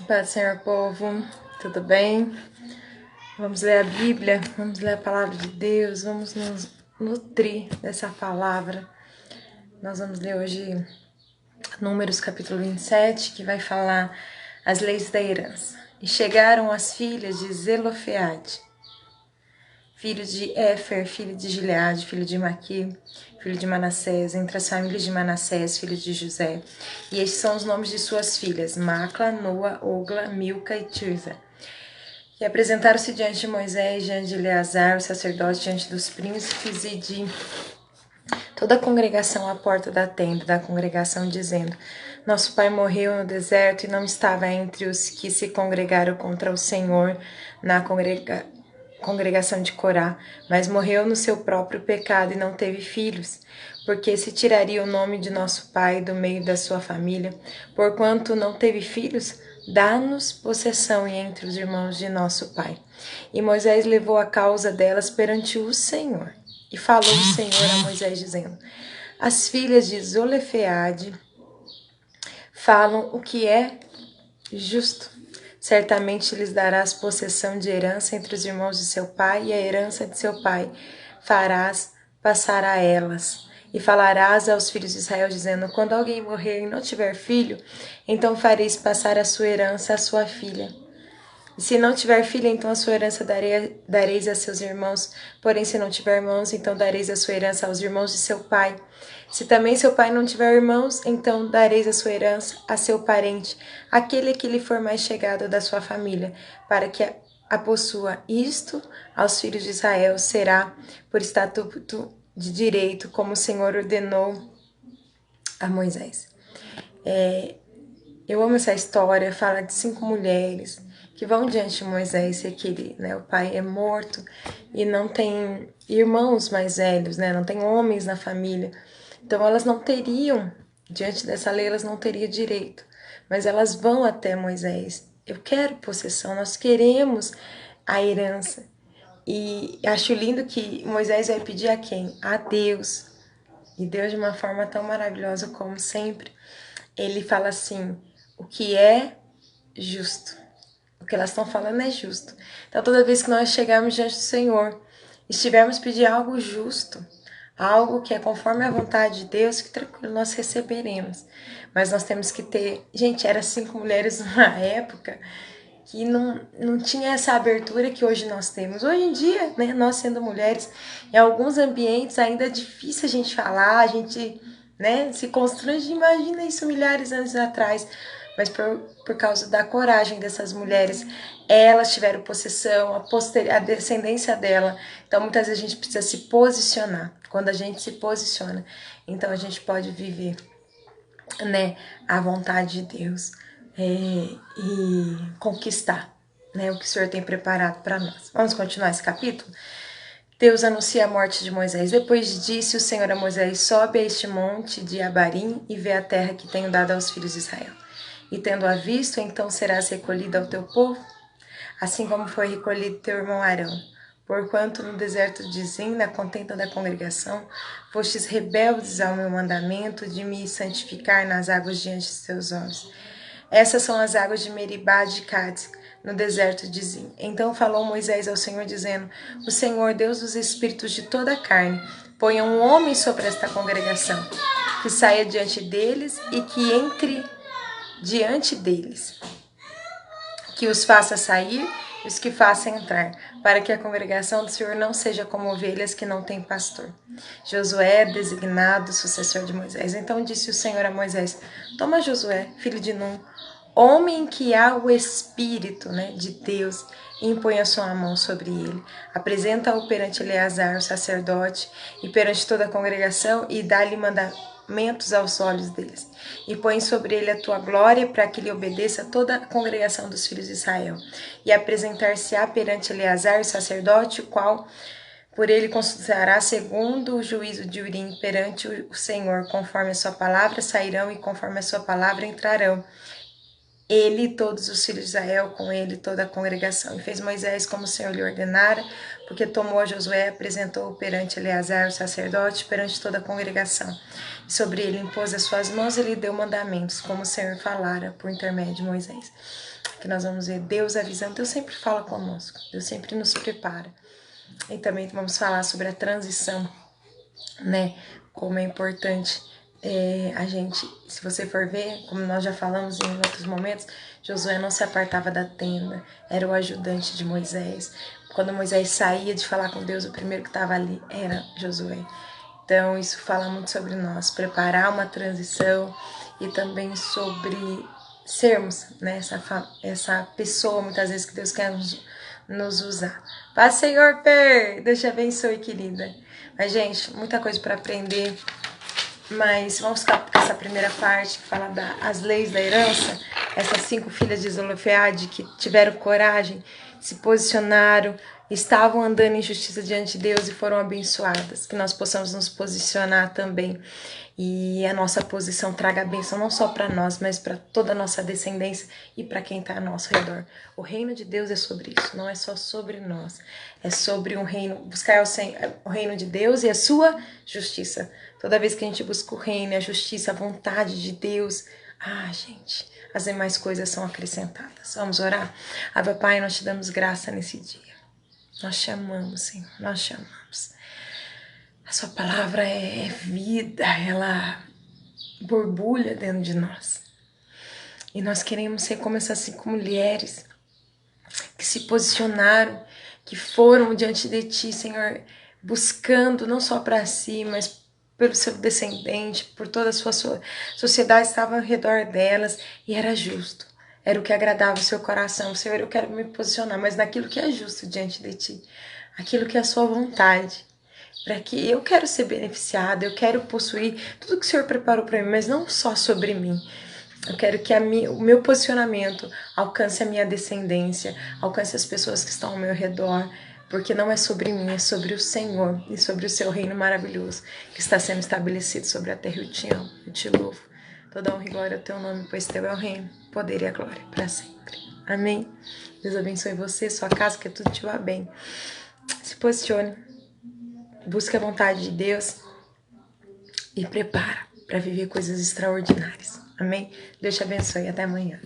Paz do Senhor, povo, tudo bem? Vamos ler a Bíblia, vamos ler a palavra de Deus, vamos nos nutrir dessa palavra. Nós vamos ler hoje Números capítulo 27, que vai falar as leis da herança. E chegaram as filhas de Zelofeade, filho de Éfer, filho de Gileade, filho de Maqui, filho de Manassés, entre as famílias de Manassés, filho de José. E estes são os nomes de suas filhas: Macla, Noa, Ogla, Milca e Tirza. E apresentaram-se diante de Moisés, diante de Eleazar, o sacerdote, diante dos príncipes e de toda a congregação à porta da tenda da congregação, dizendo: Nosso pai morreu no deserto e não estava entre os que se congregaram contra o Senhor na congregação de Corá, mas morreu no seu próprio pecado e não teve filhos. Porque se tiraria o nome de nosso pai do meio da sua família, porquanto não teve filhos? Dá-nos possessão entre os irmãos de nosso pai. E Moisés levou a causa delas perante o Senhor. E falou o Senhor a Moisés, dizendo: As filhas de Zolefeade falam o que é justo. Certamente lhes darás possessão de herança entre os irmãos de seu pai, e a herança de seu pai farás passar a elas. E falarás aos filhos de Israel, dizendo: Quando alguém morrer e não tiver filho, então fareis passar a sua herança à sua filha. E se não tiver filha, então a sua herança dareis a seus irmãos. Porém, se não tiver irmãos, então dareis a sua herança aos irmãos de seu pai. Se também seu pai não tiver irmãos, então dareis a sua herança a seu parente, aquele que lhe for mais chegado da sua família, para que a possua. Isto aos filhos de Israel será por estatuto de direito, como o Senhor ordenou a Moisés. Eu amo essa história, fala de 5 mulheres que vão diante de Moisés, e o pai é morto e não tem irmãos mais velhos, não tem homens na família. Então elas não teriam, diante dessa lei, elas não teriam direito. Mas elas vão até Moisés. Eu quero possessão, nós queremos a herança. E acho lindo que Moisés vai pedir a quem? A Deus. E Deus, de uma forma tão maravilhosa como sempre, ele fala assim: o que é justo. O que elas estão falando é justo. Então, toda vez que nós chegarmos diante do Senhor, estivermos pedir algo justo, algo que é conforme a vontade de Deus, que tranquilo, nós receberemos. Mas nós temos que ter... Gente, eram 5 mulheres numa época que não tinha essa abertura que hoje nós temos. Hoje em dia, nós sendo mulheres, em alguns ambientes ainda é difícil a gente falar, a gente se constrange. Imagina isso milhares de anos atrás. Mas por causa da coragem dessas mulheres, elas tiveram possessão, a descendência dela. Então, muitas vezes a gente precisa se posicionar. Quando a gente se posiciona, então a gente pode viver a vontade de Deus e conquistar o que o Senhor tem preparado para nós. Vamos continuar esse capítulo? Deus anuncia a morte de Moisés. Depois disse o Senhor a Moisés: Sobe a este monte de Abarim e vê a terra que tenho dado aos filhos de Israel. E tendo-a visto, então serás recolhido ao teu povo, assim como foi recolhido teu irmão Arão. Porquanto no deserto de Zim, na contenda da congregação, fostes rebeldes ao meu mandamento de me santificar nas águas diante de teus olhos. Essas são as águas de Meribá de Cádiz, no deserto de Zim. Então falou Moisés ao Senhor, dizendo: O Senhor, Deus dos espíritos de toda a carne, ponha um homem sobre esta congregação, que saia diante deles e que entre diante deles, que os faça sair e os que faça entrar, para que a congregação do Senhor não seja como ovelhas que não têm pastor. Josué, designado sucessor de Moisés. Então disse o Senhor a Moisés: Toma Josué, filho de Num, homem que há o Espírito de Deus, e impõe a sua mão sobre ele. Apresenta-o perante Eleazar, o sacerdote, e perante toda a congregação, e dá-lhe mandamentos aos olhos deles. E põe sobre ele a tua glória, para que lhe obedeça toda a congregação dos filhos de Israel. E apresentar-se-á perante Eleazar, o sacerdote, o qual por ele consultará segundo o juízo de Urim perante o Senhor. Conforme a sua palavra sairão, e conforme a sua palavra entrarão. ele e todos os filhos de Israel, com ele toda a congregação. E fez Moisés como o Senhor lhe ordenara, porque tomou a Josué, apresentou-o perante Eleazar, o sacerdote, perante toda a congregação. E sobre ele impôs as suas mãos e lhe deu mandamentos, como o Senhor falara por intermédio de Moisés. Que nós vamos ver Deus avisando, Deus sempre fala conosco, Deus sempre nos prepara. E também vamos falar sobre a transição, né? Como é importante a gente, se você for ver, como nós já falamos em outros momentos, Josué não se apartava da tenda, era o ajudante de Moisés. Quando Moisés saía de falar com Deus, o primeiro que estava ali era Josué. Então isso fala muito sobre nós, preparar uma transição e também sobre sermos, né, essa pessoa muitas vezes que Deus quer nos usar. Paz, Senhor, Deus te abençoe, querida. Mas, gente, muita coisa para aprender. Mas vamos ficar com essa primeira parte que fala das leis da herança. Essas 5 filhas de Zelofeade que tiveram coragem, se posicionaram, estavam andando em justiça diante de Deus e foram abençoadas. Que nós possamos nos posicionar também e a nossa posição traga a bênção não só para nós, mas para toda a nossa descendência e para quem está ao nosso redor. O reino de Deus é sobre isso, não é só sobre nós. É sobre um reino, buscar o reino de Deus e a sua justiça. Toda vez que a gente busca o reino, a justiça, a vontade de Deus, gente, as demais coisas são acrescentadas. Vamos orar? Ave, Pai, nós te damos graça nesse dia. Nós te amamos, Senhor, nós te amamos. A sua palavra é vida, ela borbulha dentro de nós. E nós queremos ser como essas 5 mulheres que se posicionaram, que foram diante de ti, Senhor, buscando não só para si, mas pelo seu descendente, por toda a sua sociedade estava ao redor delas, e era justo. Era o que agradava o seu coração. Senhor, eu quero me posicionar, mas naquilo que é justo diante de ti, aquilo que é a sua vontade, para que eu quero ser beneficiada, eu quero possuir tudo que o Senhor preparou para mim, mas não só sobre mim. Eu quero que o meu posicionamento alcance a minha descendência, alcance as pessoas que estão ao meu redor, porque não é sobre mim, é sobre o Senhor e sobre o seu reino maravilhoso que está sendo estabelecido sobre a terra. Eu te amo, eu te louvo. Toda honra e glória ao teu nome, pois teu é o reino, o poder e a glória para sempre. Amém? Deus abençoe você, sua casa, que tudo te vá bem. Se posicione, busque a vontade de Deus e prepara para viver coisas extraordinárias. Amém? Deus te abençoe. Até amanhã.